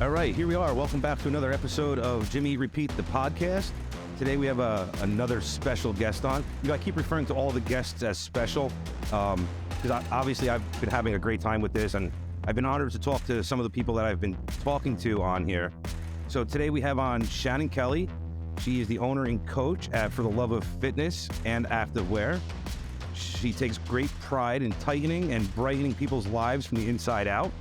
All right, here we are. Welcome back to another episode of Jimmy Repeat the podcast. Today we have another special guest on. I keep referring to all the guests as special because obviously I've been having a great time with this, and I've been honored to talk to some of the people that I've been talking to on here. So today we have on Shannon Kelly. She is the owner and coach at For the Love of Fitness and Activewear. She takes great pride in tightening and brightening people's lives from the inside out.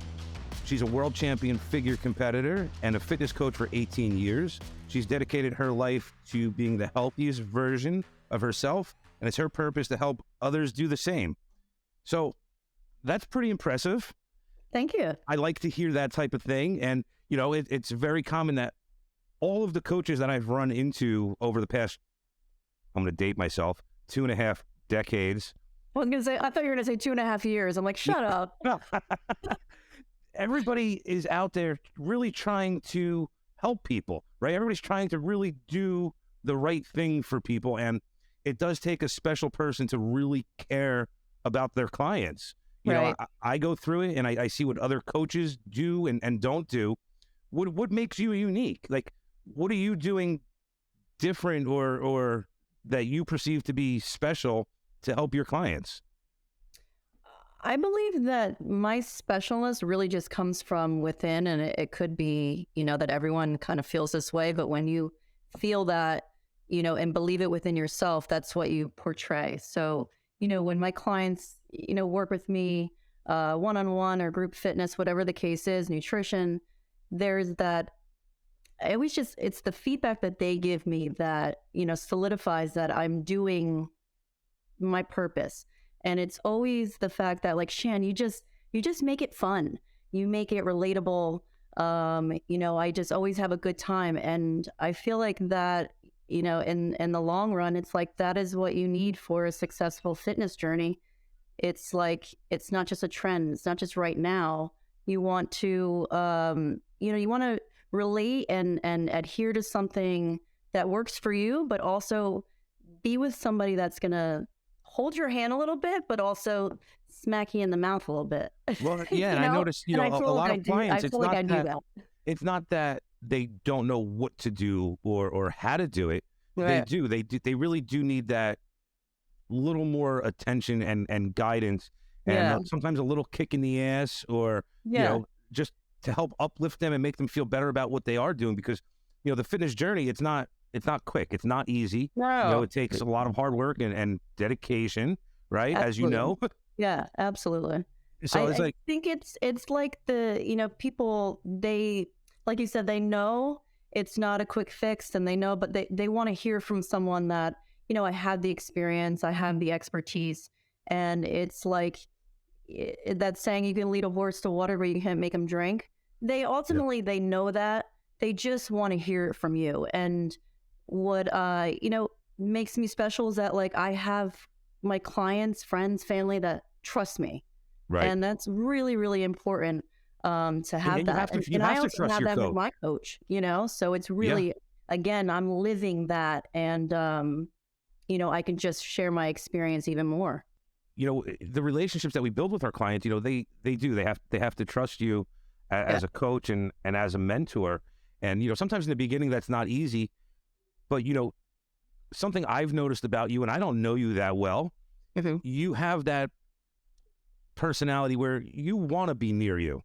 She's a world champion figure competitor and a fitness coach for 18 years. She's dedicated her life to being the healthiest version of herself, and it's her purpose to help others do the same. So that's pretty impressive. Thank you. I like to hear that type of thing. And, you know, it's very common that all of the coaches that I've run into over the past, I'm going to date myself, 2.5 decades. Well, I thought you were going to say 2.5 years. I'm like, shut up. Everybody is out there really trying to help people, right? Everybody's trying to really do the right thing for people. And it does take a special person to really care about their clients. You know, I go through it and I see what other coaches do and don't do. What makes you unique? Like, what are you doing different or that you perceive to be special to help your clients? I believe that my specialness really just comes from within, and it could be, you know, that everyone kind of feels this way, but when you feel that, you know, and believe it within yourself, that's what you portray. So, you know, when my clients, you know, work with me one-on-one or group fitness, whatever the case is, nutrition, there's that, it's the feedback that they give me that, you know, solidifies that I'm doing my purpose. And it's always the fact that, like, Shan, you just make it fun. You make it relatable. You know, I just always have a good time. And I feel like that, you know, in the long run, it's like that is what you need for a successful fitness journey. It's like, it's not just a trend. It's not just right now. You want to, you know, you want to relate and adhere to something that works for you, but also be with somebody that's going to hold your hand a little bit, but also smack you in the mouth a little bit. Well, yeah, and I noticed, you know, a lot of clients, it's not that they don't know what to do or how to do it. Right. They really do need that little more attention and guidance, and sometimes a little kick in the ass, or you know, just to help uplift them and make them feel better about what they are doing. Because, you know, the fitness journey, it's not quick. It's not easy. No. You know, it takes a lot of hard work and dedication, right? Absolutely. As you know. Yeah, absolutely. So I think it's like the, you know, people, they, like you said, they know it's not a quick fix, and they know, but they want to hear from someone that, you know, I have the experience, I have the expertise. And it's like that saying, you can lead a horse to water, but you can't make him drink. They ultimately, they know that. They just want to hear it from you. And what, you know, makes me special is that, like, I have my clients, friends, family that trust me. Right. And that's really, really important to have that. And I also have that with my coach, you know, so it's really, again, I'm living that, and, you know, I can just share my experience even more. You know, the relationships that we build with our clients, you know, they have to trust you as a coach and as a mentor. And, you know, sometimes in the beginning that's not easy. But, you know, something I've noticed about you, and I don't know you that well, you have that personality where you want to be near you,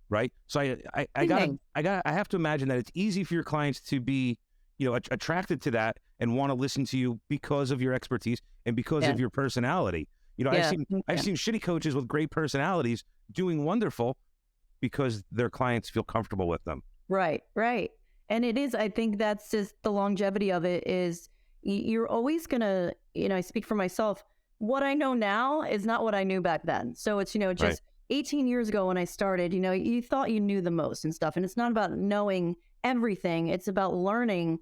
right? So I have to imagine that it's easy for your clients to be, you know, attracted to that and want to listen to you because of your expertise and because of your personality. You know, I've seen shitty coaches with great personalities doing wonderful because their clients feel comfortable with them. Right. And it is, I think that's just the longevity of it is you're always going to, you know, I speak for myself. What I know now is not what I knew back then. So it's, you know, just 18 years ago when I started, you know, you thought you knew the most and stuff. And it's not about knowing everything. It's about learning,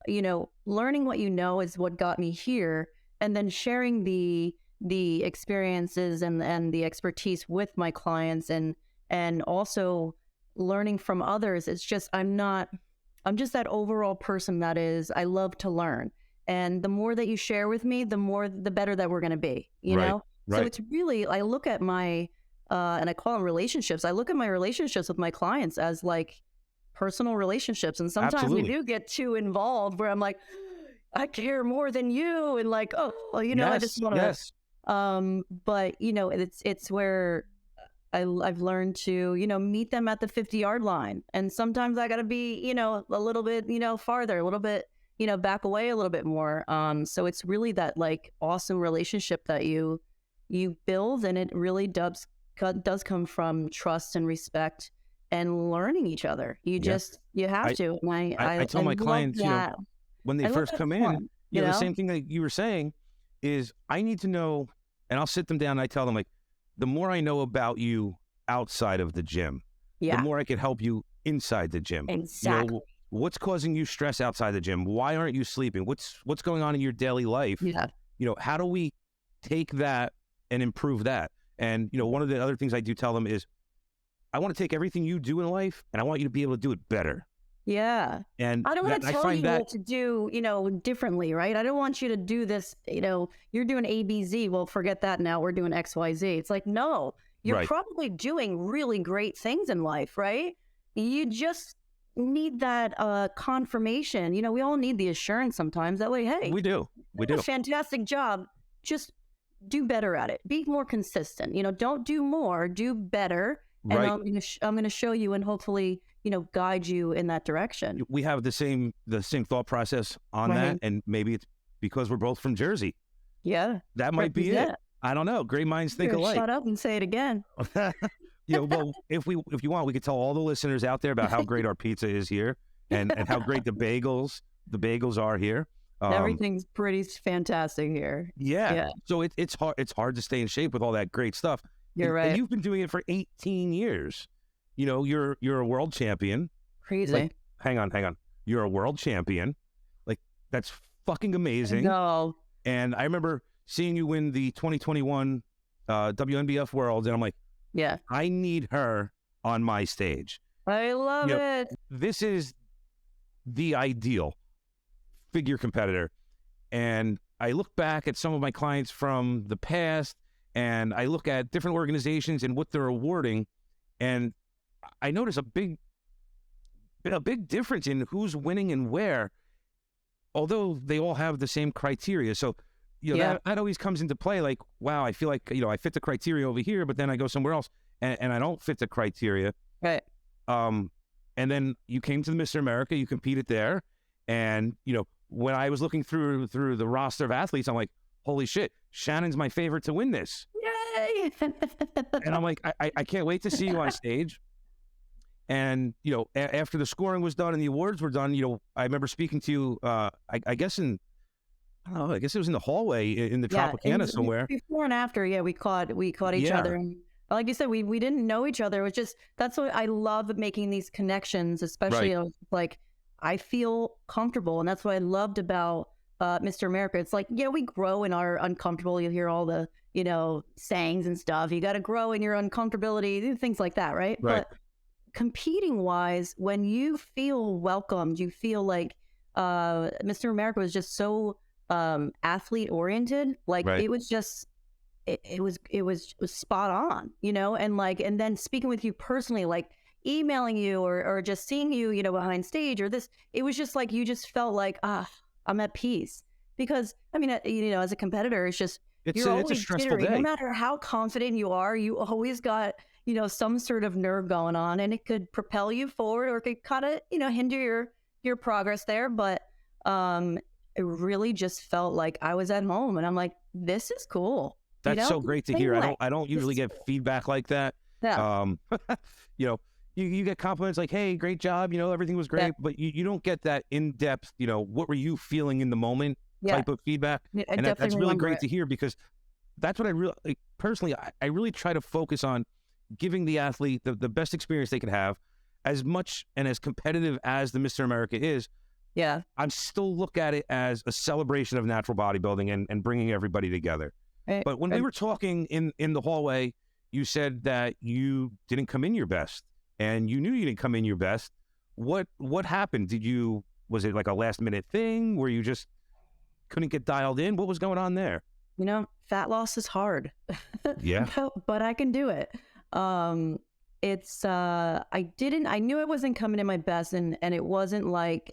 you know, learning what you know is what got me here. And then sharing the experiences and the expertise with my clients and also learning from others. It's just, I'm just that overall person that is, I love to learn. And the more that you share with me, the better that we're going to be, you know? Right. So it's really, I look at my, and I call them relationships. I look at my relationships with my clients as like personal relationships. And sometimes Absolutely. we do get too involved where I'm like, I care more than you. And like, oh, well, you know, I just want to, Yes. but you know, it's where I've learned to, you know, meet them at the 50-yard line. And sometimes I got to be, you know, a little bit, you know, farther, a little bit, you know, back away a little bit more. So it's really that like awesome relationship that you build, and it really does come from trust and respect and learning each other. You just, you have to. And I tell my clients, you know, when they first come in, you know, the same thing that you were saying is I need to know, and I'll sit them down and I tell them, like, the more I know about you outside of the gym, the more I can help you inside the gym. Exactly. You know, what's causing you stress outside the gym? Why aren't you sleeping? What's going on in your daily life? Yeah. You know, how do we take that and improve that? And, you know, one of the other things I do tell them is I want to take everything you do in life and I want you to be able to do it better. Yeah. And I don't want to tell you what to do, you know, differently, right? I don't want you to do this, you know, you're doing A, B, Z. Well, forget that now. We're doing X, Y, Z. It's like, no, you're probably doing really great things in life, right? You just need that confirmation. You know, we all need the assurance sometimes. That way, hey, we do. A fantastic job. Just do better at it. Be more consistent. You know, don't do more, do better. And I'm going to show you and hopefully, you know, guide you in that direction. We have the same thought process on that. And maybe it's because we're both from Jersey. Yeah. That might be it. I don't know. Great minds think alike. Shut up and say it again. You know, well, if you want, we could tell all the listeners out there about how great our pizza is here and how great the bagels are here. Everything's pretty fantastic here. Yeah. So it's hard to stay in shape with all that great stuff. You're right. And you've been doing it for 18 years. You know, you're a world champion. Crazy. Like, hang on. You're a world champion. Like, that's fucking amazing. No. And I remember seeing you win the 2021 WNBF Worlds, and I'm like, yeah, I need her on my stage. I love it. This is the ideal figure competitor. And I look back at some of my clients from the past, and I look at different organizations and what they're awarding, and I notice a big difference in who's winning and where, although they all have the same criteria. So, you know, that always comes into play. Like, wow, I feel like, you know, I fit the criteria over here, but then I go somewhere else and I don't fit the criteria. Right. And then you came to the Mr. America, you competed there. And, you know, when I was looking through the roster of athletes, I'm like, holy shit, Shannon's my favorite to win this. Yay! And I'm like, I can't wait to see you on stage. And, you know, after the scoring was done and the awards were done, you know, I remember speaking to you, I guess I guess it was in the hallway in the Tropicana somewhere. Before and after, we caught each other. And like you said, we didn't know each other. It was just, that's what I love making these connections, especially like I feel comfortable. And that's what I loved about Mr. America. It's like, we grow in our uncomfortable. You hear all the, you know, sayings and stuff. You got to grow in your uncomfortability, things like that, right? But competing wise, when you feel welcomed, you feel like Mr. America was just so athlete oriented. Like it was just, it was spot on, you know, and then speaking with you personally, like emailing you or just seeing you, you know, behind stage or this, it was just like, you just felt like, I'm at peace. Because I mean, you know, as a competitor, it's just, you're always a stressful day. No matter how confident you are, you always got, you know, some sort of nerve going on, and it could propel you forward or it could kind of, you know, hinder your progress there. But it really just felt like I was at home, and I'm like, this is cool. That's so great to hear. I don't usually get feedback like that. Yeah. You know, you get compliments like, hey, great job, you know, everything was great, but you don't get that in-depth, you know, what were you feeling in the moment type of feedback. And that's really great to hear, because that's what I really, like, personally, I really try to focus on giving the athlete the best experience they can have, as much and as competitive as the Mr. America is. Yeah. I'm still look at it as a celebration of natural bodybuilding and bringing everybody together. Right. But when we were talking in the hallway, you said that you didn't come in your best, and you knew you didn't come in your best. What happened? Was it like a last minute thing where you just couldn't get dialed in? What was going on there? You know, fat loss is hard. Yeah. But I can do it. I knew I wasn't coming in my best, and it wasn't like,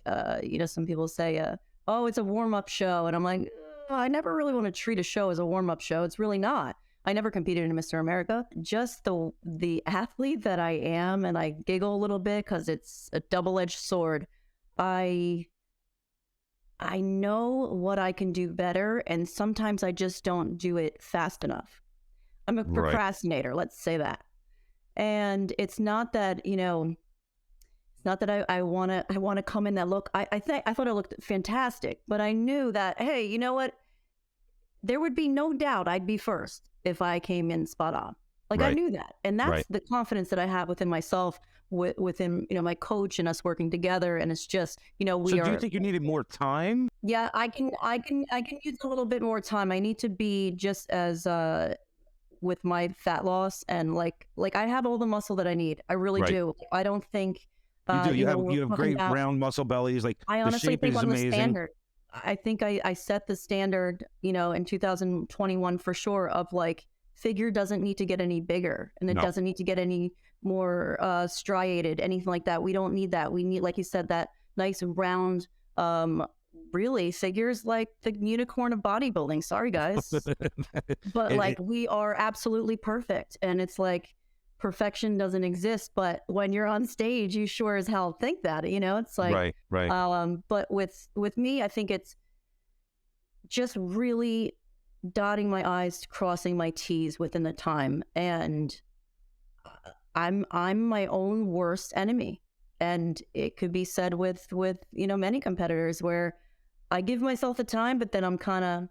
some people say, oh, it's a warm-up show. And I'm like, I never really want to treat a show as a warm-up show. It's really not. I never competed in Mr. America. Just the athlete that I am, and I giggle a little bit because it's a double-edged sword. I know what I can do better, and sometimes I just don't do it fast enough. I'm a procrastinator, let's say that. And it's not that, it's not that I want to come in that look. I thought I looked fantastic, but I knew that, hey, you know what? There would be no doubt I'd be first if I came in spot on. Like, I knew that. And that's the confidence that I have within myself, within, my coach and us working together. And it's just, So do you think you needed more time? Yeah, I can use a little bit more time. I need to be just as, with my fat loss, and like I have all the muscle that I need. I really do. I don't think you do. You have great round muscle bellies. Like, I honestly think I'm amazing. The standard. I think I set the standard, in 2021 for sure, of like, figure doesn't need to get any bigger, and it doesn't need to get any more striated, anything like that. We don't need that. We need, like you said, that nice round, really figures like the unicorn of bodybuilding. Sorry, guys. But like, we are absolutely perfect. And it's like, perfection doesn't exist, but when you're on stage, you sure as hell think that, it's like, right. But with me, I think it's just really dotting my I's, crossing my T's within the time. And I'm my own worst enemy. And it could be said with many competitors, where I give myself the time, but then I'm kind of,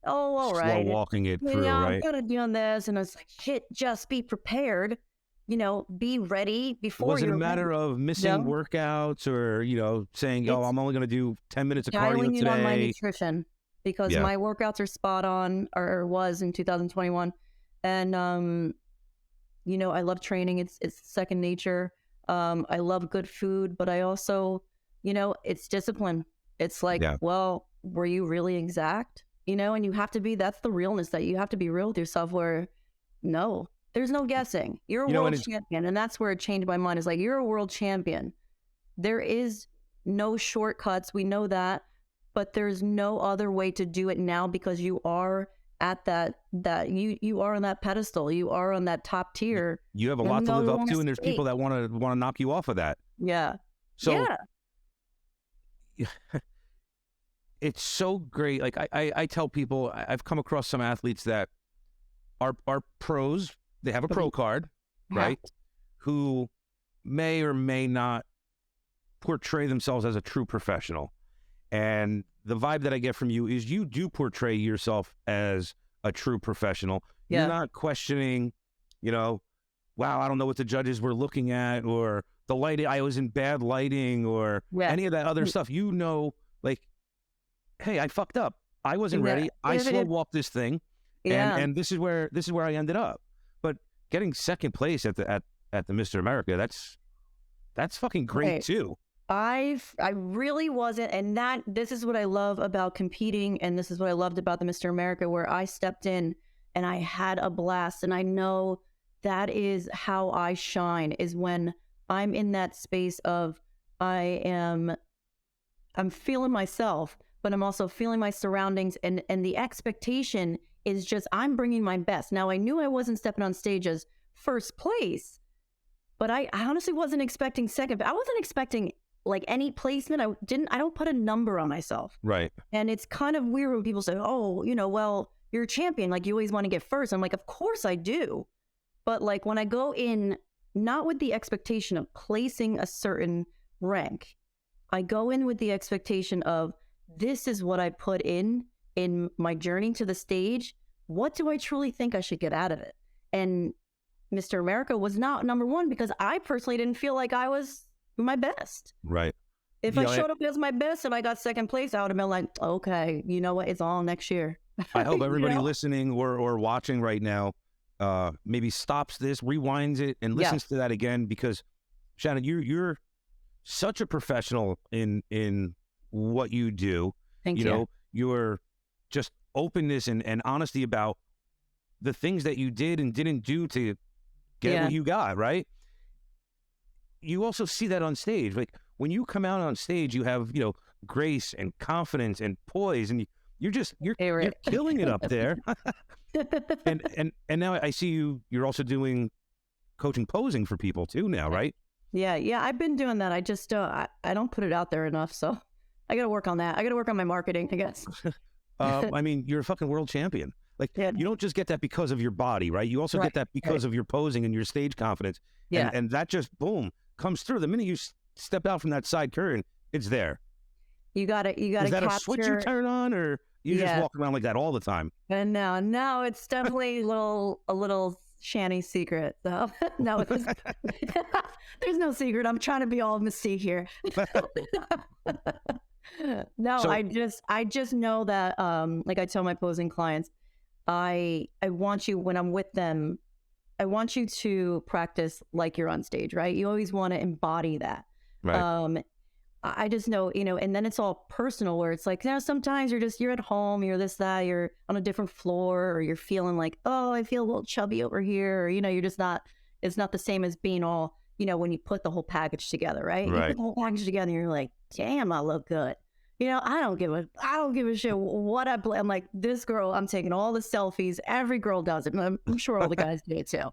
all right, slow walking it through, right? I'm gonna do this, and it's like, shit, just be prepared, be ready before. Was it a matter of missing workouts, or saying, I'm only gonna do 10 minutes of cardio today? On my nutrition, because my workouts are spot on, or was in 2021, and I love training. It's second nature. I love good food, but I also, it's discipline. It's like, well, were you really exact? And you have to be, that's the realness, that you have to be real with yourself, where no, there's no guessing. You're a world champion. And that's where it changed my mind. Is like, you're a world champion. There is no shortcuts. We know that, but there's no other way to do it now, because you are at that you are on that pedestal. You are on that top tier. You have a lot to live up to, and there's people that want to knock you off of that. Yeah. So it's so great. Like, I tell people, I've come across some athletes that are pros. They have a pro card, right? Who may or may not portray themselves as a true professional. And the vibe that I get from you is you do portray yourself as a true professional. You're not questioning, wow, I don't know what the judges were looking at, or the lighting, I was in bad lighting, or any of that other stuff. Like, hey, I fucked up. I wasn't ready. I slow walked this thing, and this is where I ended up. But getting second place at the Mr. America, that's fucking great too. I really wasn't, and this is what I love about competing, and this is what I loved about the Mr. America, where I stepped in and I had a blast. And I know that is how I shine, is when I'm in that space of I'm feeling myself, but I'm also feeling my surroundings, and the expectation is just, I'm bringing my best. Now, I knew I wasn't stepping on stage as first place, but I honestly wasn't expecting second. I wasn't expecting like any placement. I don't put a number on myself. Right. And it's kind of weird when people say, oh, well, you're a champion, like you always want to get first. I'm like, of course I do. But like, when I go in, not with the expectation of placing a certain rank, I go in with the expectation of, this is what I put in my journey to the stage. What do I truly think I should get out of it? And Mr. America was not number one, because I personally didn't feel like I was my best. Right. If I showed up as my best and I got second place, I would have been like, okay, you know what? It's all next year. I hope everybody listening or watching right now maybe stops this, rewinds it, and listens to that again, because Shannon, you're such a professional in what you do. Thank you. Your just openness and honesty about the things that you did and didn't do to get what you got, right? you also see that on stage. Like when you come out on stage, you have, you know, grace and confidence and poise, and you're killing it up there. and now I see you're also doing coaching posing for people too now, right? Yeah, I've been doing that. I just I don't put it out there enough, so I got to work on that. I got to work on my marketing, I guess. I mean, you're a fucking world champion. Like, you don't just get that because of your body, right? You also get that because of your posing and your stage confidence. Yeah. And that just, boom, comes through. The minute you step out from that side curtain, it's there. You gotta Is that capture... a switch you turn on, or you just walk around like that all the time? And no, it's definitely a little Shanny secret. So no, there's no secret. I'm trying to be all mystique here. No, so, I just know that, like I tell my posing clients, I want you, when I'm with them, I want you to practice like you're on stage, right? You always want to embody that. Right. I just know, you know, and then it's all personal, where it's like, you know, sometimes you're at home, you're this, that, you're on a different floor, or you're feeling like, oh, I feel a little chubby over here, or, you know, you're just not, it's not the same as being all, you know, when you put the whole package together, right? You put the whole package together and you're like, damn, I look good. You know, I don't give a shit what I play. I'm like, this girl, I'm taking all the selfies. Every girl does it. I'm sure all the guys do it too.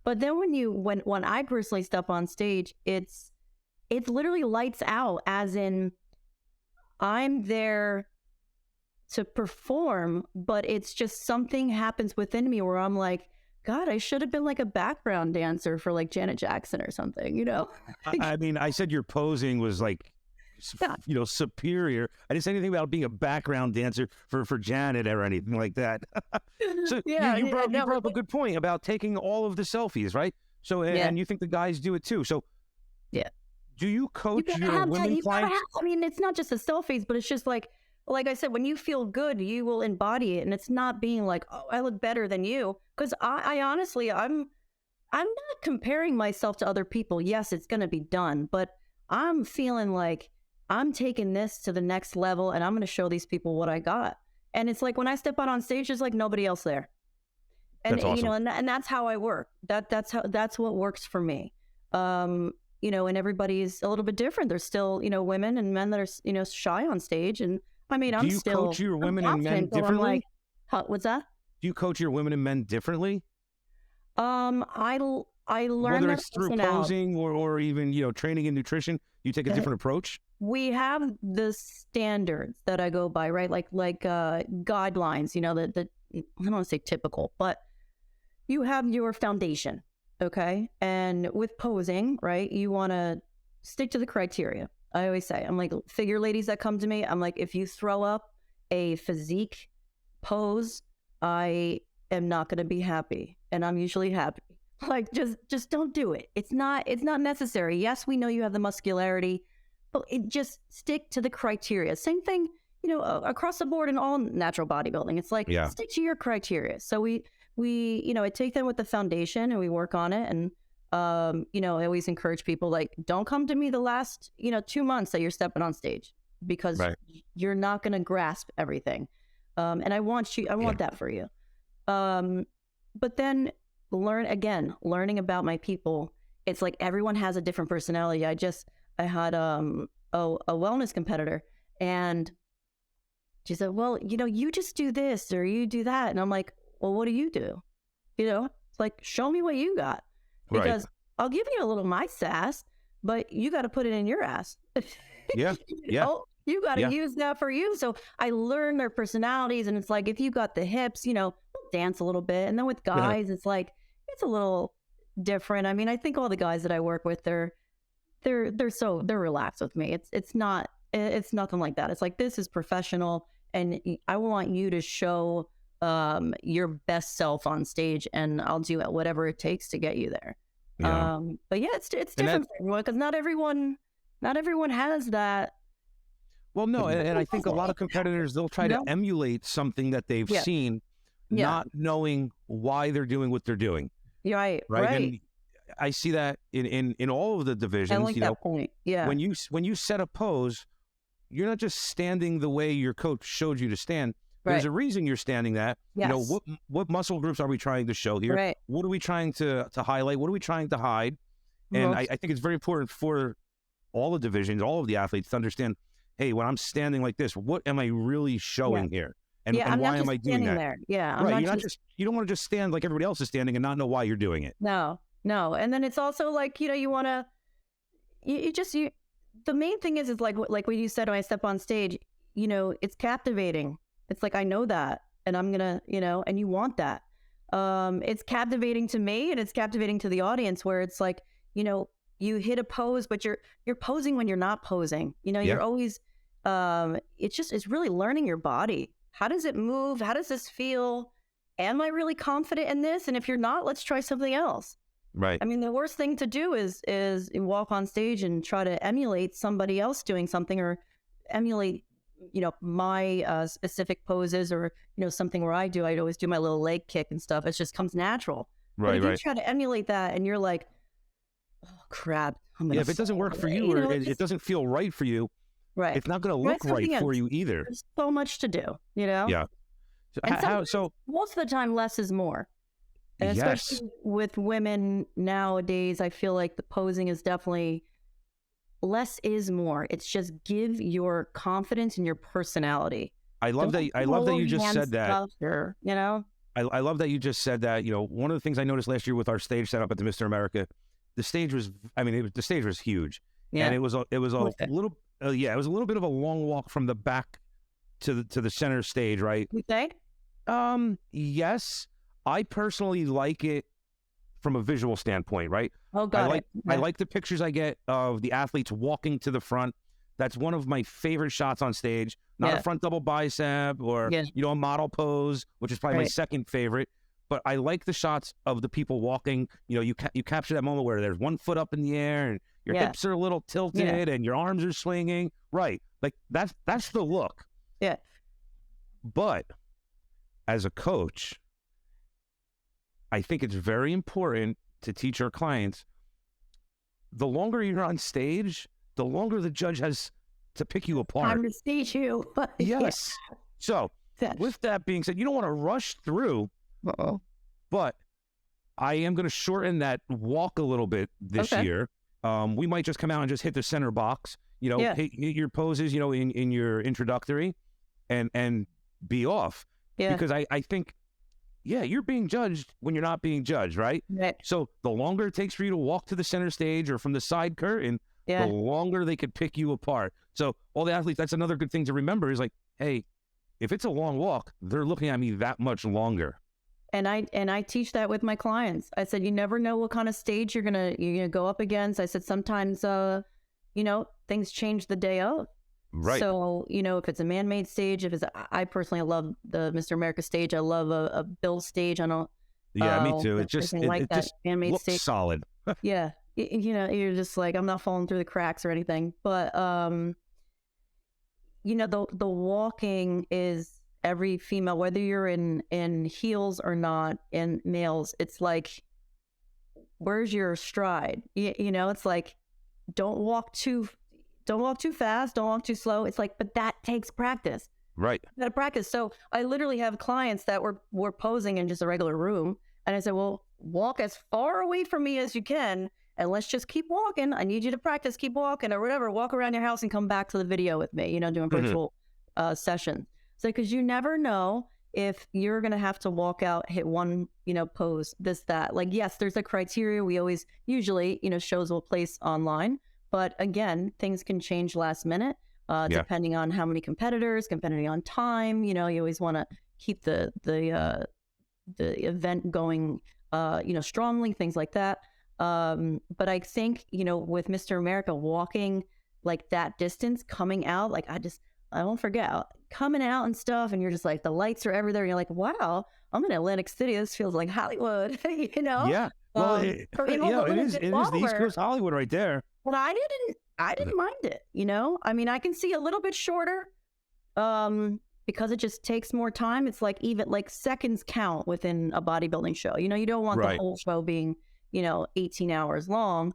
But then when I personally step on stage, it's literally lights out, as in I'm there to perform, but it's just something happens within me where I'm like, God, I should have been like a background dancer for like Janet Jackson or something, you know? I mean, I said your posing was like, you know, superior. I didn't say anything about being a background dancer for Janet or anything like that. So you brought up a good point about taking all of the selfies, right? So, and you think the guys do it too. So do you coach your women clients? I mean, it's not just the selfies, but it's just like I said, when you feel good, you will embody it. And it's not being like, oh, I look better than you. Because I honestly, I'm not comparing myself to other people. Yes, it's going to be done. But I'm feeling like I'm taking this to the next level, and I'm going to show these people what I got. And it's like when I step out on stage, there's like nobody else there. And that's awesome. You know, and that's how I work. That's what works for me. You know, and everybody's a little bit different. There's still, you know, women and men that are, you know, shy on stage. And I mean, do you coach your women and men differently? Like, what's that? Do you coach your women and men differently? I learned whether that it's through posing or even, you know, training and nutrition, you take a different approach. We have the standards that I go by, right? Like guidelines, you know, I don't want to say typical, but you have your foundation. Okay. And with posing, right, you want to stick to the criteria. I always say, I'm like, figure ladies that come to me, I'm like, if you throw up a physique pose, I am not going to be happy. And I'm usually happy. Like, just don't do it. It's not necessary. Yes, we know you have the muscularity, but just stick to the criteria. Same thing, you know, across the board in all natural bodybuilding. It's like, stick to your criteria. So we, you know, I take them with the foundation and we work on it. And, you know, I always encourage people, like, don't come to me the last, you know, 2 months that you're stepping on stage, because you're not going to grasp everything. And I want that for you. But then learning about my people. It's like everyone has a different personality. I had a wellness competitor, and she said, well, you know, you just do this or you do that. And I'm like, well, what do you do? You know, it's like, show me what you got, because I'll give you a little my sass, but you got to put it in your ass. Yeah. You got to use that for you. So I learn their personalities, and it's like, if you got the hips, you know, dance a little bit. And then with guys, it's like, it's a little different. I mean, I think all the guys that I work with, they're relaxed with me. It's nothing like that. It's like, this is professional, and I want you to show your best self on stage, and I'll do whatever it takes to get you there. But yeah, it's different for everyone, because not everyone has that. Well, no, and I think a lot of competitors, they'll try to emulate something that they've seen, not knowing why they're doing what they're doing. Right. And I see that in all of the divisions. I like that point. Yeah. When you set a pose, you're not just standing the way your coach showed you to stand. There's a reason you're standing that. Yes. You know, what muscle groups are we trying to show here? Right. What are we trying to highlight? What are we trying to hide? And I think it's very important for all the divisions, all of the athletes to understand, hey, when I'm standing like this, what am I really showing here? And why am I doing that? There. Yeah, I'm right. not You don't want to just stand like everybody else is standing and not know why you're doing it. No. And then it's also like, you want to, the main thing is like what you said, when I step on stage, it's captivating. It's like, I know that, and I'm going to, and you want that. It's captivating to me, and it's captivating to the audience, where it's like, you hit a pose, but you're posing when you're not posing. You're always, it's really learning your body. How does it move? How does this feel? Am I really confident in this? And if you're not, let's try something else. Right. I mean, the worst thing to do is walk on stage and try to emulate somebody else doing something, or emulate, my specific poses, or, something where I'd always do my little leg kick and stuff. It just comes natural. Right. But if you try to emulate that and you're like, oh, crap. If it doesn't work for you, or it doesn't feel right for you, right, it's not going to look right for you either. There's so much to do, Yeah. So most of the time, less is more. And especially with women nowadays, I feel like the posing is definitely less is more. It's just give your confidence and your personality. I love that you just said that. I love that you just said that. One of the things I noticed last year with our stage setup at the Mr. America, the stage was huge, and it was a little bit of a long walk from the back to the center stage, right? You think? Yes, I personally like it from a visual standpoint, right? Oh, got I like the pictures I get of the athletes walking to the front. That's one of my favorite shots on stage. Not a front double bicep or a model pose, which is probably my second favorite. But I like the shots of the people walking. You capture that moment where there's one foot up in the air and your hips are a little tilted and your arms are swinging. Right, like that's the look. Yeah. But as a coach, I think it's very important to teach our clients, the longer you're on stage, the longer the judge has to pick you apart. Time to stage you. Yes. So with that being said, you don't want to rush through, but I am going to shorten that walk a little bit this year. We might just come out and just hit the center box, hit your poses, in your introductory and be off. Yeah. Because I think, you're being judged when you're not being judged, right? So the longer it takes for you to walk to the center stage or from the side curtain, the longer they could pick you apart. So all the athletes, that's another good thing to remember is like, hey, if it's a long walk, they're looking at me that much longer. And I teach that with my clients. I said, you never know what kind of stage you're gonna go up against. I said, sometimes, things change the day of. Right. So, if it's a man-made stage, I personally love the Mr. America stage. I love a Bill stage. I don't. Yeah, me too. It just man-made looks stage. solid. Yeah. You're just like, I'm not falling through the cracks or anything. But, the walking is every female, whether you're in heels or not, in males, it's like, where's your stride? It's like, don't walk too fast, don't walk too slow. It's like, but that takes practice. Right. You gotta practice. So I literally have clients that were posing in just a regular room. And I said, well, walk as far away from me as you can. And let's just keep walking. I need you to practice, keep walking or whatever. Walk around your house and come back to the video with me, doing virtual sessions. So, because you never know if you're going to have to walk out, hit one, pose, this, that. Like, yes, there's a criteria. We always, usually, shows will place online. But again, things can change last minute, depending on how many competitors, depending on time. You always want to keep the event going, strongly, things like that. But I think, with Mr. America walking like that distance, coming out, like I won't forget coming out and stuff. And you're just like, the lights are everywhere. And you're like, wow, I'm in Atlantic City. This feels like Hollywood, Yeah. Well, it is the East Coast Hollywood right there. But I didn't mind it, I mean, I can see a little bit shorter, because it just takes more time. It's like even like seconds count within a bodybuilding show. You don't want the whole show being, 18 hours long.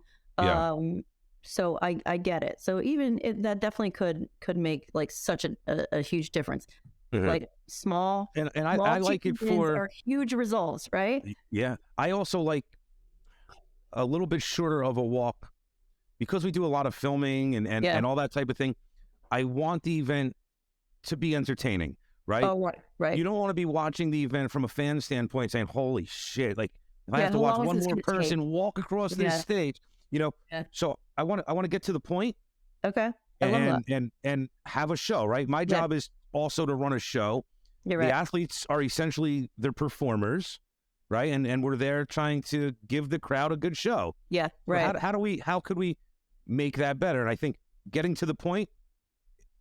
So I get it. So even that definitely could make like such a huge difference. Like small and I like it for huge results, right? Yeah. I also like a little bit shorter of a walk, because we do a lot of filming and all that type of thing. I want the event to be entertaining, right? Oh, right. You don't want to be watching the event from a fan standpoint saying, holy shit, like if I have to watch one more person walk across this stage, you know. So I want to get to the point. Okay. I love that. And have a show, right? My job is also to run a show. You're right. The athletes are essentially the performers, right? And we're there trying to give the crowd a good show. Yeah, right. So how could we make that better? And I think getting to the point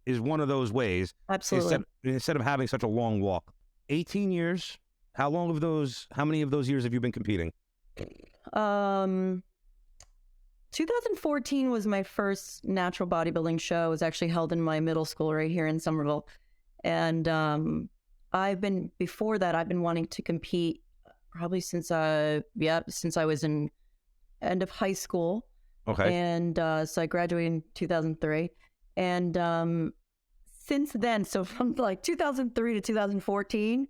is one of those ways. Absolutely. Instead of having such a long walk. 18 years. How many of those years have you been competing? 2014 was my first natural bodybuilding show. It was actually held in my middle school right here in Somerville. And before that, I've been wanting to compete probably since I was in end of high school. Okay. And so I graduated in 2003. And since then, so from like 2003 to 2014,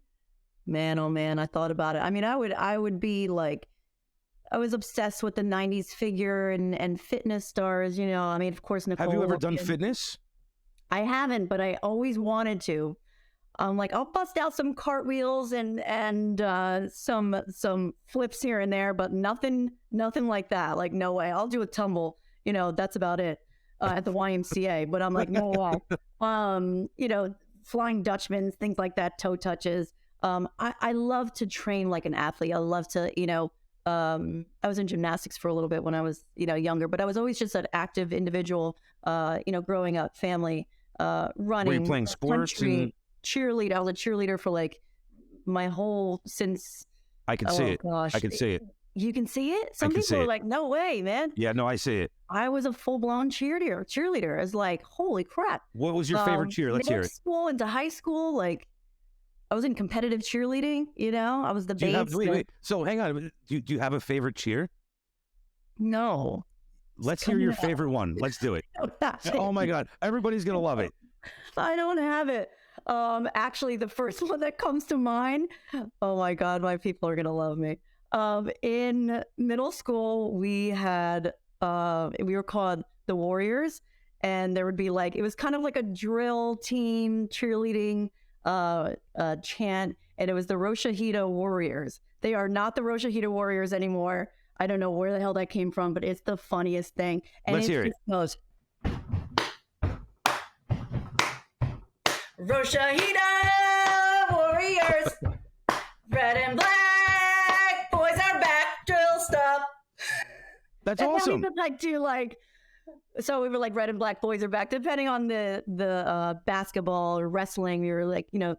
man, oh man, I thought about it. I mean, I would be like, I was obsessed with the 90s figure and fitness stars, you know. I mean, of course, Nicole. Have you ever done fitness? I haven't, but I always wanted to. Like, I'll bust out some cartwheels and some flips here and there, but nothing like that. Like, no way. I'll do a tumble, you know, that's about it at the YMCA. But I'm like, no way. You know, flying Dutchmans, things like that, toe touches. I love to train like an athlete. I love to, you know, I was in gymnastics for a little bit when I was, you know, younger, but I was always just an active individual, you know, growing up, family, running. Were you playing sports? Cheerleader. I was a cheerleader for like my whole since. I can see it. Gosh. I can see it. You can see it? Some people are like, no way, man. Yeah, no, I see it. I was a full-blown cheerleader. It's like, holy crap. What was your favorite cheer? Let's hear it. School into high school, like, I was in competitive cheerleading, you know? I was the base. Wait. So hang on. Do you have a favorite cheer? No. Let's hear your favorite one. Let's do it. Oh my God. Everybody's going to love it. I don't have it. Actually, the first one that comes to mind, oh my God, my people are going to love me. In middle school, we were called the Warriors, and there would be like, it was kind of like a drill team cheerleading chant, and it was the Roshahida Warriors. They are not the Roshahida Warriors anymore. I don't know where the hell that came from, but it's the funniest thing. And let's hear it. Goes, Roshahida Warriors, red and black, boys are back, drill stop. That's awesome. We would like do like, so we were like red and black boys are back, depending on the basketball or wrestling, we were like, you know,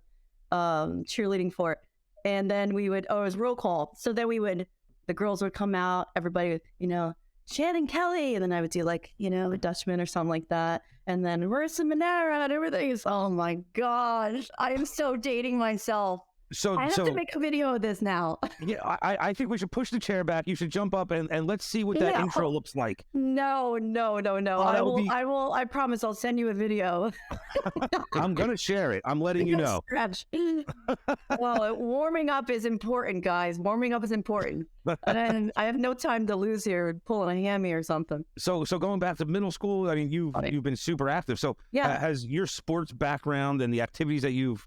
cheerleading for it. And then we would, it was roll call. So then the girls would come out, everybody would, you know, Shannon Kelly. And then I would do like, you know, the Dutchman or something like that. And then Marissa Monera and everything is, oh my gosh, I am so dating myself. So I have to make a video of this now. Yeah, I think we should push the chair back. You should jump up and let's see what that intro looks like. No. I promise I'll send you a video. I'm going to share it. I'm letting you know. Stretch. Well, warming up is important, guys. Warming up is important. And I have no time to lose here pulling a hammy or something. So going back to middle school, I mean, you've been super active. So has your sports background and the activities that you've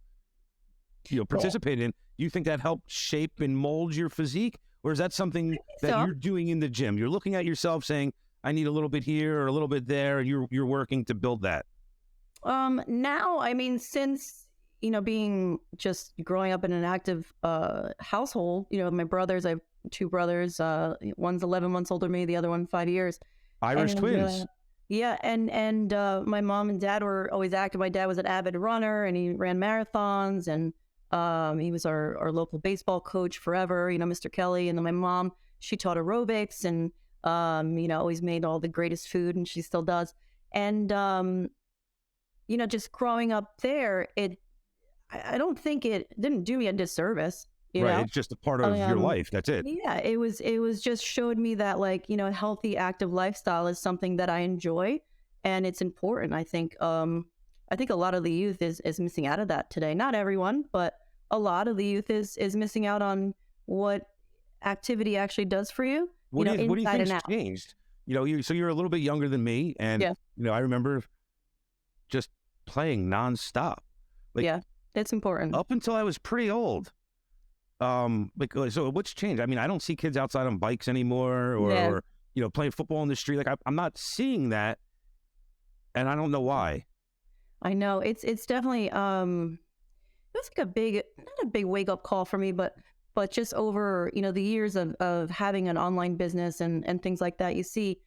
participate in, do you think that helped shape and mold your physique? Or is that something that you're doing in the gym? You're looking at yourself saying, I need a little bit here or a little bit there, and you're working to build that? Now, I mean, since, you know, being just growing up in an active household, you know, my brothers, I have two brothers, one's 11 months older than me, the other one 5 years. Irish twins. Yeah, and my mom and dad were always active. My dad was an avid runner, and he ran marathons, and he was our local baseball coach forever, you know, Mr. Kelly. And then my mom, she taught aerobics and, you know, always made all the greatest food, and she still does. And, you know, just growing up there, I don't think it didn't do me a disservice. You know? It's just a part of your life. That's it. Yeah, it was just showed me that, like, you know, a healthy, active lifestyle is something that I enjoy, and it's important. I think a lot of the youth is missing out of that today. Not everyone, but a lot of the youth is missing out on what activity actually does for you. What do you inside and think's out. changed? So you're a little bit younger than me, and Yeah. I remember just playing nonstop. Like, Yeah, it's important. up until I was pretty old. So what's changed? I mean, I don't see kids outside on bikes anymore, or playing football in the street. Like, I'm not seeing that, and I don't know why. I know it's definitely it was like not a big wake up call for me, but just over the years of having an online business and things like that, you see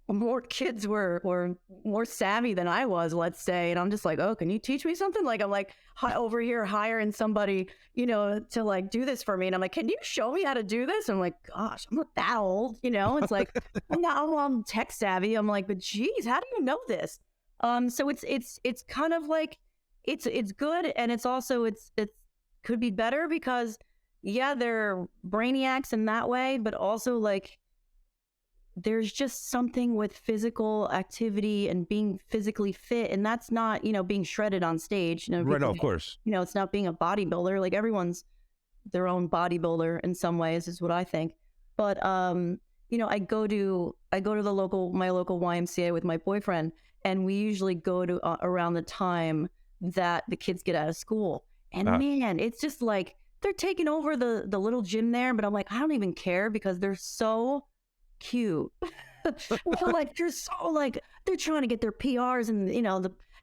more kids were more savvy than I was, let's say. And I'm just like, oh, can you teach me something? Like, I'm like over here hiring somebody, to like do this for me. And I'm like, can you show me how to do this? I'm like, gosh, I'm not that old, It's like, I'm tech savvy. I'm like, but geez, how do you know this? So it's kind of like, it's good. And it's also, it could be better because they're brainiacs in that way, but also like, there's just something with physical activity and being physically fit. And that's not, being shredded on stage. Right, no, of course. It's not being a bodybuilder. Like, everyone's their own bodybuilder in some ways, is what I think. But, I go to my local YMCA with my boyfriend, and we usually go to around the time that the kids get out of school. And man, it's just like, they're taking over the little gym there, but I'm like, I don't even care because they're so cute. Like, you're so like, they're trying to get their PRs, and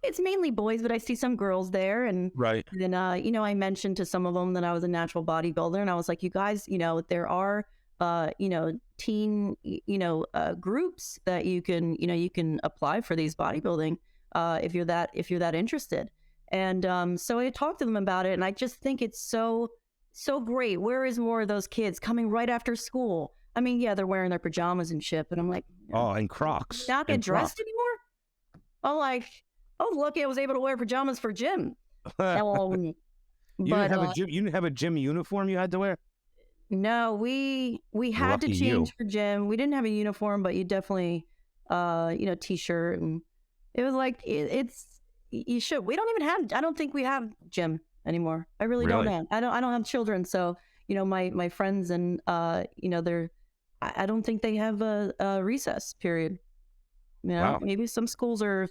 it's mainly boys, but I see some girls there. And right. Then I mentioned to some of them that I was a natural bodybuilder, and I was like, you guys, there are teen groups that you can apply for these bodybuilding if you're that interested. And so I talked to them about it, and I just think it's so great. Where is more of those kids coming right after school? I mean, they're wearing their pajamas and shit, but I'm like, and Crocs. Not get dressed anymore? I'm like, I was lucky I was able to wear pajamas for gym. You didn't have a gym uniform you had to wear? No, we had to change for gym. We didn't have a uniform, but you definitely, t-shirt, and it was like, you should. We don't even I don't think we have gym anymore. I really don't have. I don't have children, so my friends and I don't think they have a recess period. Wow. Maybe some schools are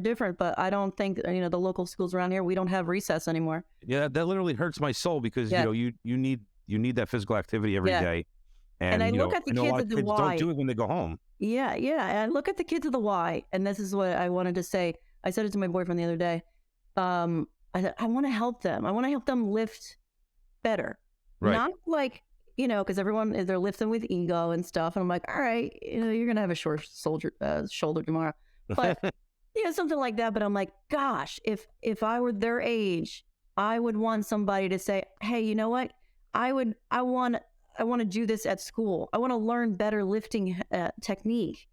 different, but I don't think the local schools around here, we don't have recess anymore. Yeah, that literally hurts my soul because you need that physical activity every day. And I look at the kids at the Y. Don't do it when they go home. Yeah. And I look at the kids of the Y, and this is what I wanted to say. I said it to my boyfriend the other day. I want to help them. I want to help them lift better. Right. Not like, because they're lifting with ego and stuff. And I'm like, all right, you're going to have a short shoulder tomorrow. But, something like that. But I'm like, gosh, if I were their age, I would want somebody to say, hey, you know what? I want to do this at school. I want to learn better lifting technique.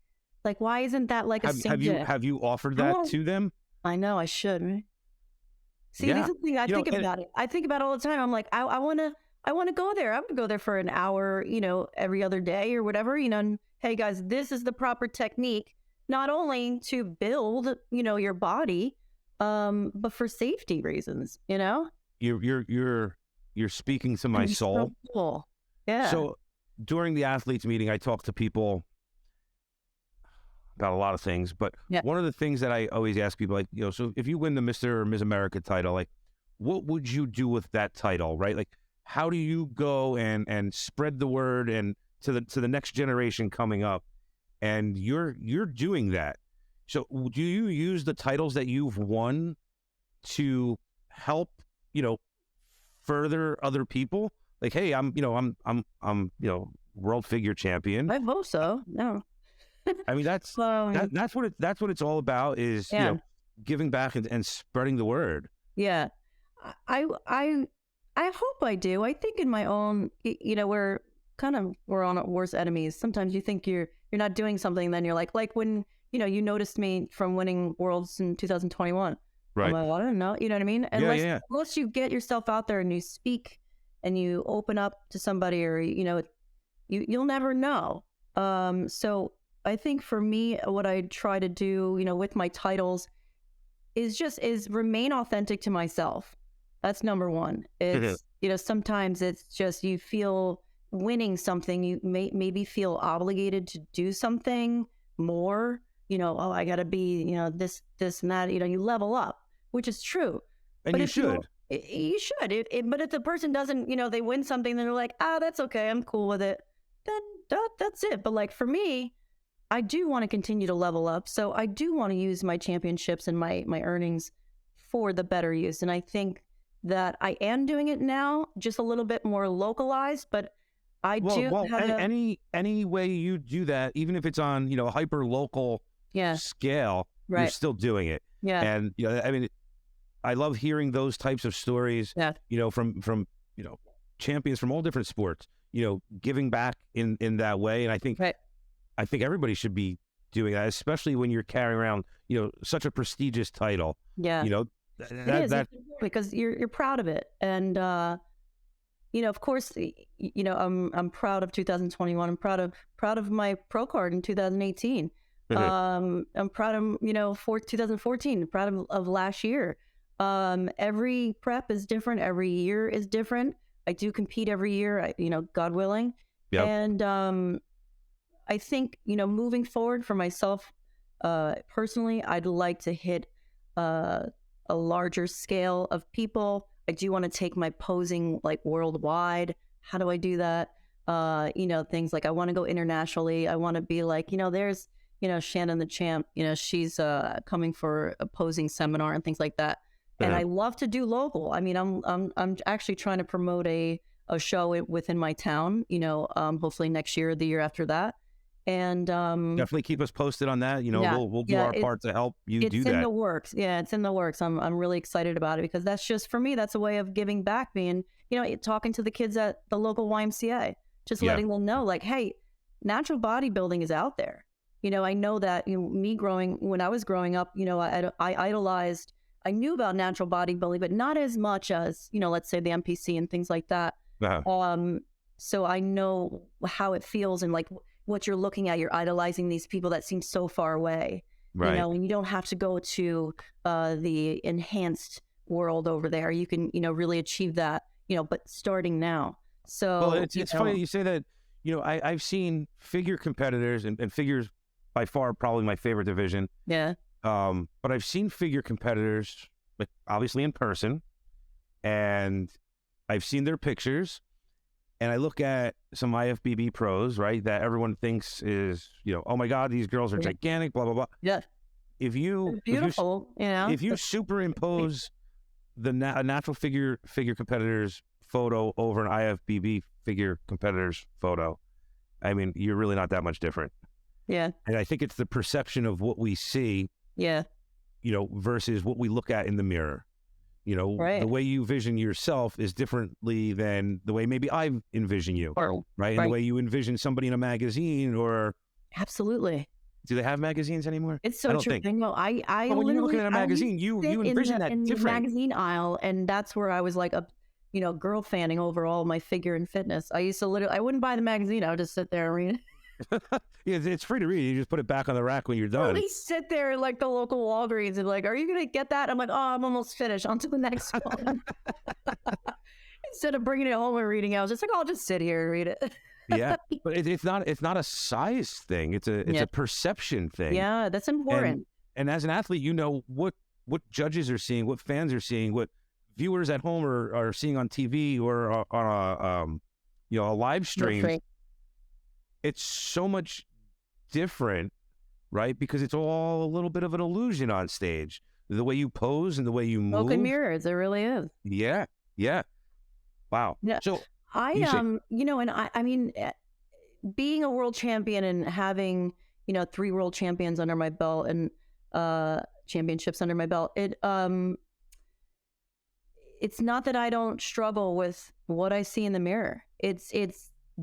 Like, why isn't that like a subject? Have you offered that to them? I know I should. Right? See, this is the thing I think about it. I think about it all the time. I'm like, I want to go there. I would go there for an hour, every other day or whatever, and hey guys, this is the proper technique, not only to build, your body, but for safety reasons, You're speaking to my soul. So cool. Yeah. So during the athletes meeting, I talk to people about a lot of things, but one of the things that I always ask people, like, so if you win the Mr. or Ms. America title, like, what would you do with that title, right? Like, how do you go and spread the word and to the next generation coming up? And you're doing that. So do you use the titles that you've won to help, further other people? Like, hey, I'm world figure champion. I hope so. No. I mean, that's what it's all about is, giving back and spreading the word. Yeah. I hope I do. I think in my own, we're on worst enemies. Sometimes you think you're not doing something, then you're like when, you noticed me from winning worlds in 2021. Right. I'm like, well, I don't know. You know what I mean? Unless you get yourself out there and you speak and you open up to somebody, or, you'll never know. So I think for me, what I try to do, with my titles is remain authentic to myself. That's number one. It's, sometimes it's just, you feel, winning something, you maybe feel obligated to do something more, oh, I got to be, this and that, you level up, which is true. And but you should. You should. But if the person doesn't, they win something, then they're like, that's okay, I'm cool with it. Then that's it. But like for me, I do want to continue to level up. So I do want to use my championships and my earnings for the better use. And I think that I am doing it now, just a little bit more localized, but I any way you do that, even if it's on, a hyper local scale, you're still doing it. Yeah. And, I mean, I love hearing those types of stories, from champions from all different sports, giving back in that way. And I think everybody should be doing that, especially when you're carrying around, such a prestigious title. Yeah. It is because you're proud of it. And, of course, I'm proud of 2021. I'm proud of my pro card in 2018. I'm proud of, for 2014, proud of last year. Every prep is different. Every year is different. I do compete every year, God willing. Yep. And, I think, moving forward for myself, personally, I'd like to hit, a larger scale of people. I do want to take my posing like worldwide. How do I do that? Things like I want to go internationally. I want to be like, there's, Shannon the champ, she's coming for a posing seminar and things like that. And I love to do local. I mean, I'm actually trying to promote a show within my town, hopefully next year or the year after that. And definitely keep us posted on that. We'll do our part to help you do that. It's in the works. Yeah, it's in the works. I'm really excited about it because that's just, for me, that's a way of giving back, being, talking to the kids at the local YMCA, just letting them know, like, hey, natural bodybuilding is out there. I know that when I was growing up, I idolized, I knew about natural bodybuilding, but not as much as, let's say the NPC and things like that. So I know how it feels and like what you're looking at. You're idolizing these people that seem so far away, and you don't have to go to the enhanced world over there. You can, really achieve that, but starting now. So well, it's funny you say that. I've seen figure competitors and figures by far probably my favorite division. Yeah. But I've seen figure competitors, like obviously in person, and I've seen their pictures, and I look at some IFBB pros, right, that everyone thinks is, oh my God, these girls are gigantic, blah, blah, blah. Yeah. If you superimpose a natural figure competitor's photo over an IFBB figure competitor's photo, I mean, you're really not that much different. Yeah. And I think it's the perception of what we see, versus what we look at in the mirror. The way you vision yourself is differently than the way maybe I envision you, right? And the way you envision somebody in a magazine or... Absolutely. Do they have magazines anymore? It's so true. I when you're looking at a magazine, you envision that in different. The magazine aisle, and that's where I was like a, girl fanning over all my figure and fitness. I used to I wouldn't buy the magazine. I would just sit there and read it. Yeah, it's free to read. You just put it back on the rack when you're done. Or they sit there like the local Walgreens and like, are you going to get that? I'm like, oh, I'm almost finished. On to the next one. Instead of bringing it home and reading it, I was just like, I'll just sit here and read it. Yeah, but it's not a size thing. It's a perception thing. Yeah, that's important. And as an athlete, what judges are seeing, what fans are seeing, what viewers at home are seeing on TV or on a live stream. It's so much different, right? Because it's all a little bit of an illusion on stage. The way you pose and the way you move. Smoke and mirrors, it really is. Yeah. Wow. Yeah. So I mean, being a world champion and having, 3 world champions under my belt and championships under my belt, it's not that I don't struggle with what I see in the mirror. It's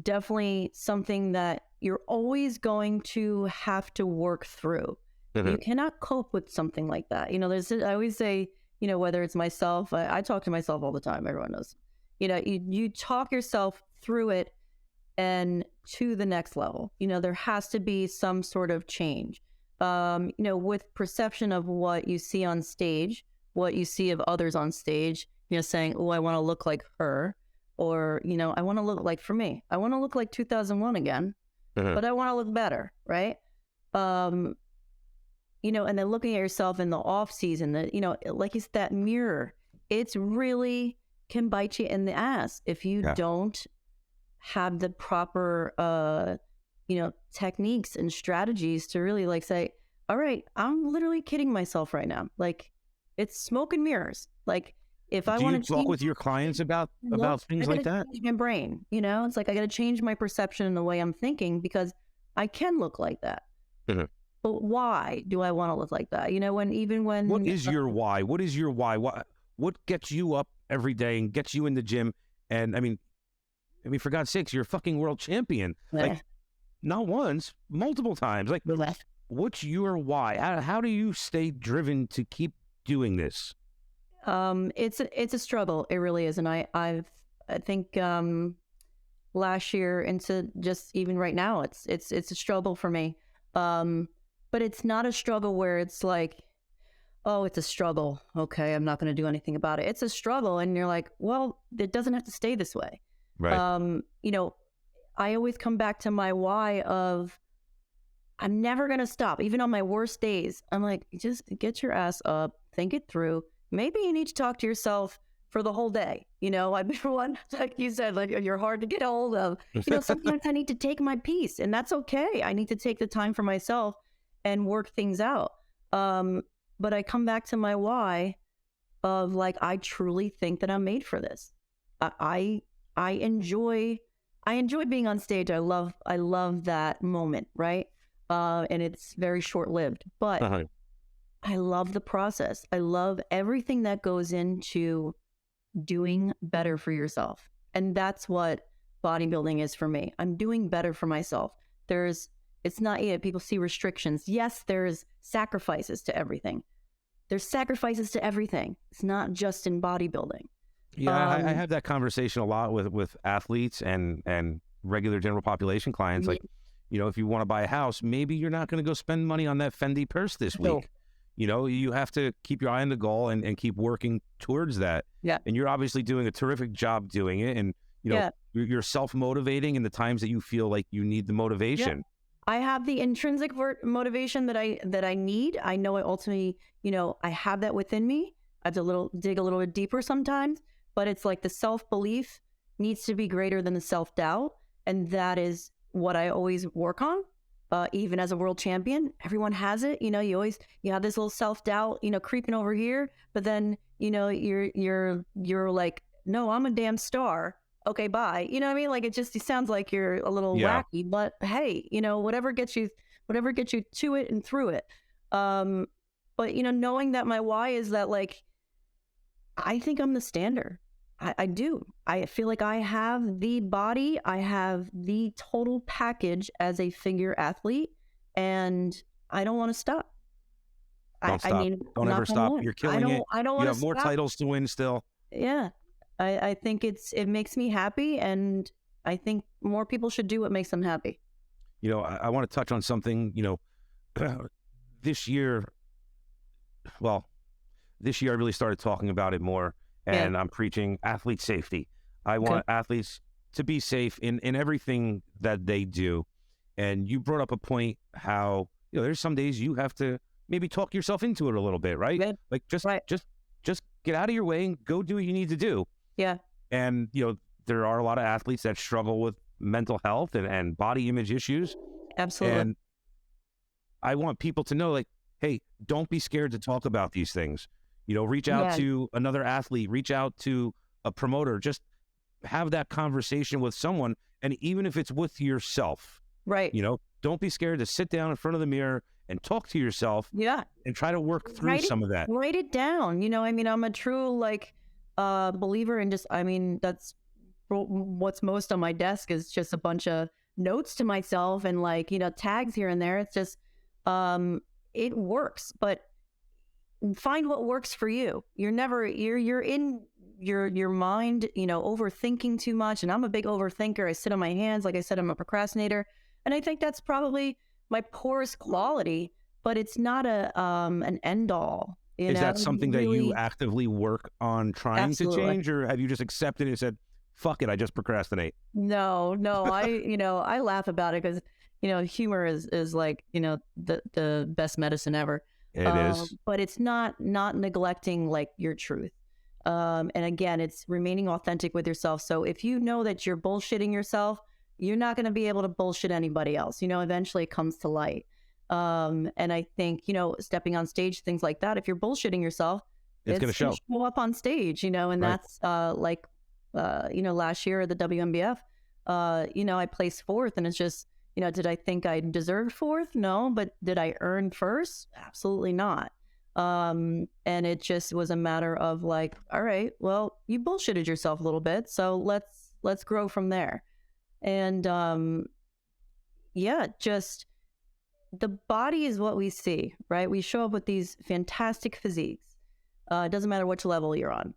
definitely something that you're always going to have to work through. You cannot cope with something like that. I always say, whether it's myself, I talk to myself all the time. Everyone knows, you talk yourself through it and to the next level. There has to be some sort of change, with perception of what you see on stage, what you see of others on stage, saying, oh, I want to look like her. or, you know, I want to look like, for me, I want to look like 2001 again, but I want to look better. Right. You know, and then looking at yourself in the off season, that, you know, like it's that mirror, it's really can bite you in the ass if you don't have the proper, you know, techniques and strategies to really like say, all right, I'm literally kidding myself right now. Like, it's smoke and mirrors. Like, if I want to talk with your clients about things like that, change my brain, you know, it's like I got to change my perception and the way I'm thinking, because I can look like that. But why do I want to look like that? You know, what is your why? What is your why? What gets you up every day and gets you in the gym? And I mean, for God's sakes, you're a fucking world champion. Like, not once, multiple times. Like, what's your why? How do you stay driven to keep doing this? It's a struggle. It really is. And I think last year into just even right now, it's a struggle for me. But it's not a struggle where it's like, oh, it's a struggle. Okay, I'm not going to do anything about it. It's a struggle, and you're like, well, it doesn't have to stay this way. Right. You know, I always come back to my why of, I'm never going to stop. Even on my worst days, I'm like, just get your ass up, think it through. Maybe you need to talk to yourself for the whole day. You know, one, like you said, like, you're hard to get a hold of. You know, sometimes I need to take my piece, and that's okay. I need to take the time for myself and work things out. But I come back to my why of like, I truly think that I'm made for this. I enjoy being on stage. I love that moment, right? And it's very short-lived, but I love the process. I love everything that goes into doing better for yourself. And that's what bodybuilding is for me. I'm doing better for myself. It's not it. People see restrictions. Yes, there's sacrifices to everything. There's sacrifices to everything. It's not just in bodybuilding. Yeah, I have that conversation a lot with athletes and regular general population clients. Like, you know, if you want to buy a house, maybe you're not going to go spend money on that Fendi purse this week. You know, you have to keep your eye on the goal and keep working towards that. Yeah. And you're obviously doing a terrific job doing it. And, you know, you're self-motivating in the times that you feel like you need the motivation. Yeah. I have the intrinsic motivation that I need. I know I ultimately, you know, I have that within me. I have to dig a little bit deeper sometimes, but it's like the self-belief needs to be greater than the self-doubt. And that is what I always work on. Even as a world champion, everyone has it. You know, you have this little self-doubt, you know, creeping over here, but then, you know, you're like, no, I'm a damn star. Okay, bye. You know what I mean? Like, it sounds like you're a little wacky, but hey, you know, whatever gets you to it and through it. But, you know, knowing that my why is that, like, I think I'm the standard. I do. I feel like I have the body, I have the total package as a figure athlete, and I don't want to stop. Don't stop. I mean, don't ever stop. You're killing it. I don't want to stop. You have more titles to win still. Yeah. I think it makes me happy, and I think more people should do what makes them happy. You know, I want to touch on something, you know, this year I really started talking about it more, and I'm preaching athlete safety. I want athletes to be safe in everything that they do. And you brought up a point how, you know, there's some days you have to maybe talk yourself into it a little bit, right? Like just get out of your way and go do what you need to do. Yeah. And, you know, there are a lot of athletes that struggle with mental health and body image issues. Absolutely. And I want people to know, like, hey, don't be scared to talk about these things. You know, reach out to another athlete, reach out to a promoter, just have that conversation with someone. And even if it's with yourself, right? You know, don't be scared to sit down in front of the mirror and talk to yourself. Yeah. And try to work through some of that. Write it down. You know, I mean, I'm a true, like, believer in just, I mean, that's what's most on my desk is just a bunch of notes to myself and, like, you know, tags here and there. It's just, it works, but find what works for you. You're in your mind, you know, overthinking too much. And I'm a big overthinker. I sit on my hands. Like I said, I'm a procrastinator. And I think that's probably my poorest quality, but it's not an end all. Is that something that you actively work on trying to change, or have you just accepted it and said, fuck it, I just procrastinate. No, I laugh about it because, humor is like, the best medicine ever. It is. But it's not neglecting like your truth. And again, it's remaining authentic with yourself. So if you know that you're bullshitting yourself, you're not going to be able to bullshit anybody else. Eventually it comes to light. And I think, stepping on stage, things like that, if you're bullshitting yourself, it's going to show up on stage, and right. That's last year at the WNBF, I placed 4th, and it's just, did I think I deserved 4th? No, but did I earn 1st? Absolutely not. And it just was a matter of like, all right, well, you bullshitted yourself a little bit, so let's grow from there. And just the body is what we see, right? We show up with these fantastic physiques. It doesn't matter which level you're on,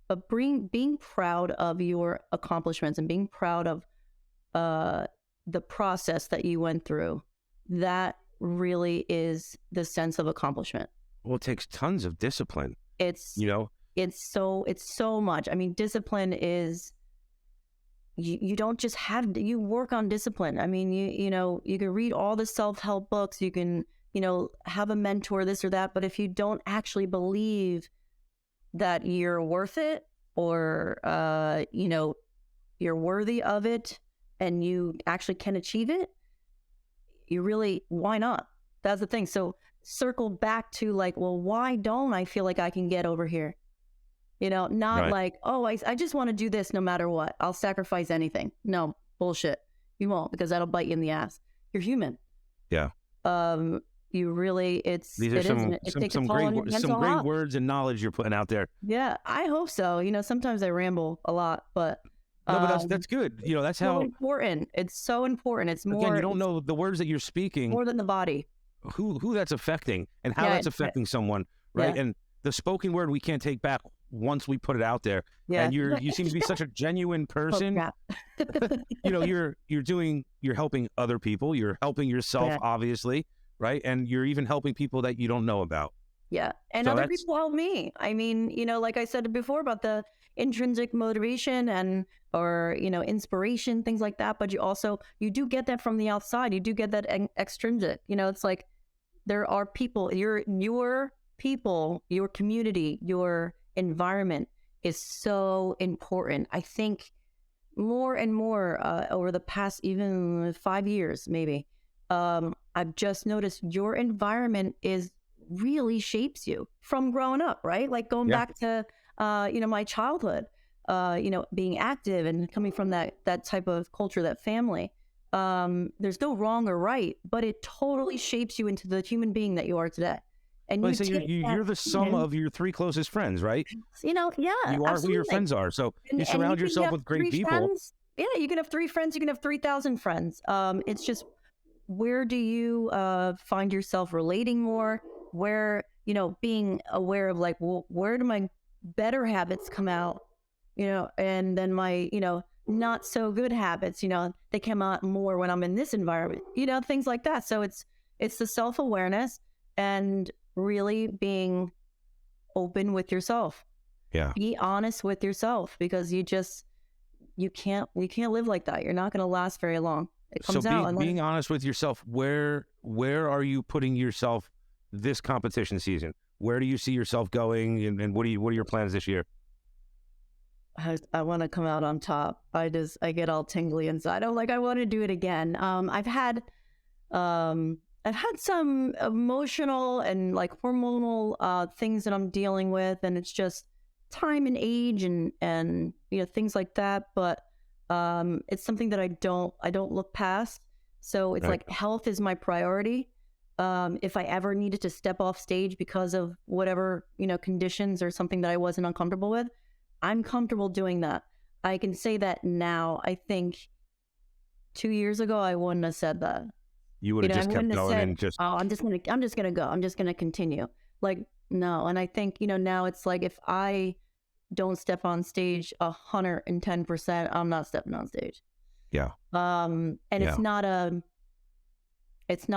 but being proud of your accomplishments and being proud of the process that you went through, that really is the sense of accomplishment. Well, it takes tons of discipline. It's so much. I mean, discipline is, you don't just you work on discipline. I mean, you can read all the self-help books, you can, have a mentor, this or that, but if you don't actually believe that you're worth it, or, you're worthy of it, and you actually can achieve it, why not? That's the thing. So circle back to like, well, why don't I feel like I can get over here? Not right. Like, oh, I just want to do this no matter what. I'll sacrifice anything. No, bullshit. You won't, because that'll bite you in the ass. You're human. Yeah. You really, these are some great words and knowledge you're putting out there. Yeah, I hope so. Sometimes I ramble a lot, but no, but that's good. That's so how important. It's so important. It's more. Again, you don't know the words that you're speaking more than the body. Who that's affecting and how that's affecting someone, right? Yeah. And the spoken word we can't take back once we put it out there. Yeah. And you seem to be such a genuine person. You're helping other people. You're helping yourself, obviously, right? And you're even helping people that you don't know about. Yeah, and other people help me. I mean, like I said before about the intrinsic motivation or inspiration, things like that. But you do get that from the outside. You do get that extrinsic. It's like there are people. Your people, your community, your environment is so important. I think more and more over the past even 5 years, maybe, I've just noticed your environment really shapes you from growing up, right? Like going back to my childhood, being active and coming from that type of culture, that family. There's no wrong or right, but it totally shapes you into the human being that you are today. And you're the sum of your 3 closest friends, right? You are absolutely. Who your friends are. So you surround yourself with great people. Friends. Yeah, you can have 3 friends. You can have 3,000 friends. It's just, where do you find yourself relating more? Where, being aware of like, well, where do my better habits come out? And then my, not so good habits, they come out more when I'm in this environment, things like that. So it's the self-awareness and really being open with yourself. Yeah. Be honest with yourself, because you can't live like that. You're not going to last very long. It comes out. Being honest with yourself, where are you putting yourself this competition season? Where do you see yourself going, and what are your plans this year? I want to come out on top. I get all tingly inside. I'm like, I want to do it again. I've had some emotional and like hormonal things that I'm dealing with, and it's just time and age and things like that. But it's something that I don't look past. So it's like health is my priority. If I ever needed to step off stage because of whatever, conditions or something that I wasn't uncomfortable with, I'm comfortable doing that. I can say that now. I think 2 years ago, I wouldn't have said that. You would have just kept going and just... Oh, I'm just going to go. I'm just going to continue. Like, no. And I think, now it's like, if I don't step on stage 110%, I'm not stepping on stage. Yeah. And it's not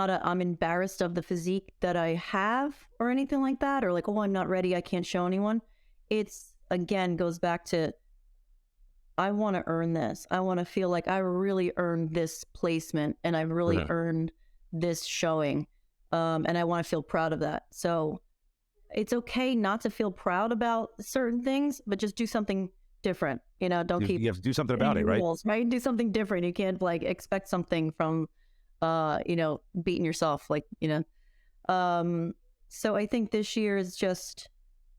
I'm embarrassed of the physique that I have or anything like that, or like, oh, I'm not ready, I can't show anyone. It's, again, goes back to I want to earn this. I want to feel like I really earned this placement and I've really earned this showing. And I want to feel proud of that. So it's okay not to feel proud about certain things, but just do something different. You know, don't keep. You have to do something about it, right? Right? Do something different. You can't like expect something from, you know, beating yourself. Like, you know. So I think this year is just.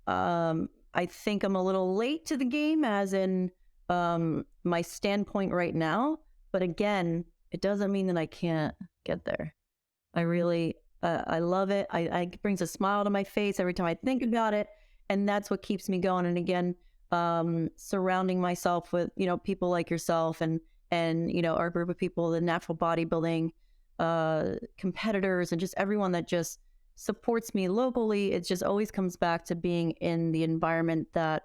I think I'm a little late to the game, as in my standpoint right now. But again, it doesn't mean that I can't get there. I really. I love it. It brings a smile to my face every time I think about it. And that's what keeps me going. And again, surrounding myself with, you know, people like yourself and, you know, our group of people, the natural bodybuilding competitors and just everyone that just supports me locally. It just always comes back to being in the environment that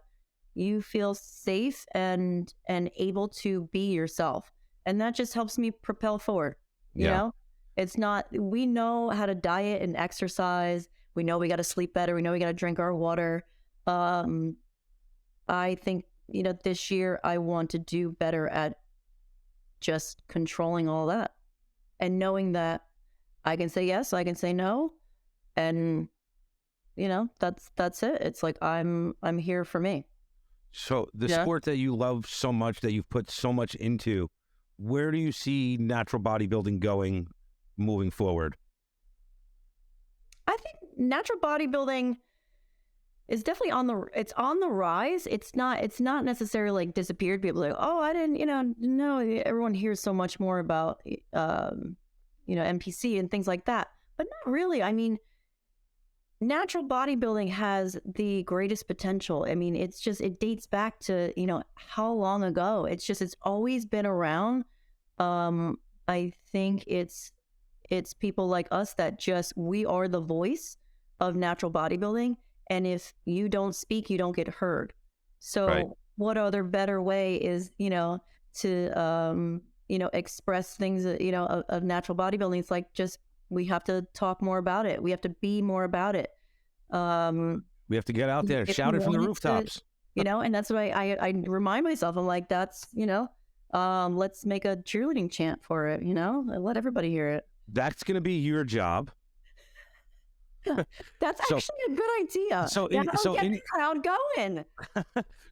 you feel safe and able to be yourself. And that just helps me propel forward, you know? It's not, we know how to diet and exercise. We know we got to sleep better. We know we got to drink our water. I think, you know, this year I want to do better at just controlling all that and knowing that I can say yes, I can say no. And, you know, that's it. It's like, I'm here for me. So the sport that you love so much, that you've put so much into, where do you see natural bodybuilding going moving forward? I think natural bodybuilding is definitely on the rise. It's not necessarily like disappeared. People are like, oh, I didn't, you know, no, everyone hears so much more about, you know, NPC and things like that, but not really. I mean, natural bodybuilding has the greatest potential. I mean, it dates back to, you know, how long ago. It's always been around. I think it's people like us that we are the voice of natural bodybuilding. And if you don't speak, you don't get heard. So what other better way is, you know, to, you know, express things, you know, of natural bodybuilding. It's like, we have to talk more about it. We have to be more about it. We have to get out there, shout it from the rooftops. You know, and that's why I remind myself, I'm like, that's, you know, let's make a cheerleading chant for it, you know, let everybody hear it. That's going to be your job. That's actually a good idea. Get the crowd going.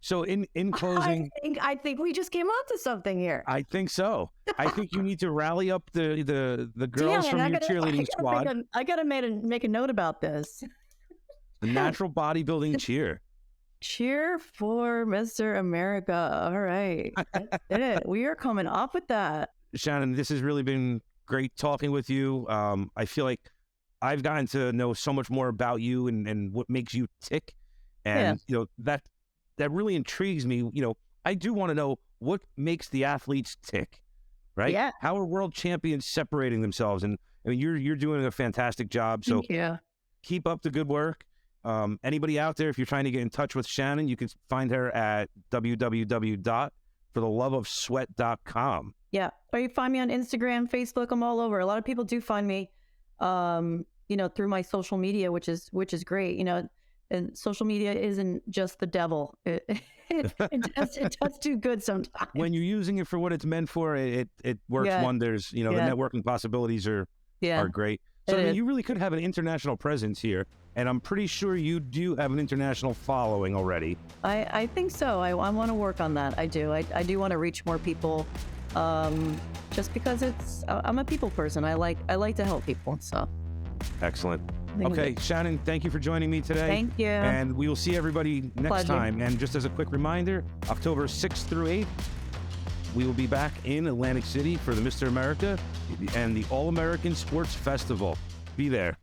So in closing, I think we just came onto something here. I think so. I think you need to rally up the girls from your cheerleading squad. I gotta make a note about this. The natural bodybuilding cheer. Cheer for Mr. America. All right. Did it. We are coming up with that. Shannon, this has really been great talking with you. I feel like I've gotten to know so much more about you and what makes you tick. And, you know, that really intrigues me. You know, I do want to know what makes the athletes tick, right? Yeah. How are world champions separating themselves? And I mean, you're doing a fantastic job. So keep up the good work. Anybody out there, if you're trying to get in touch with Shannon, you can find her at www.fortheloveofsweat.com. Yeah. Or you find me on Instagram, Facebook. I'm all over. A lot of people do find me, you know, through my social media, which is great. You know, and social media isn't just the devil. It does do good sometimes. When you're using it for what it's meant for, it works wonders. You know, the networking possibilities are great. So I mean, you really could have an international presence here. And I'm pretty sure you do have an international following already. I think so. I want to work on that. I do. I do want to reach more people, just because I'm a people person. I like to help people. So excellent. Okay, Shannon, thank you for joining me today. Thank you. And we will see everybody next time. And just as a quick reminder, October 6th through 8th, we will be back in Atlantic City for the Mr. America and the All-American Sports Festival. Be there.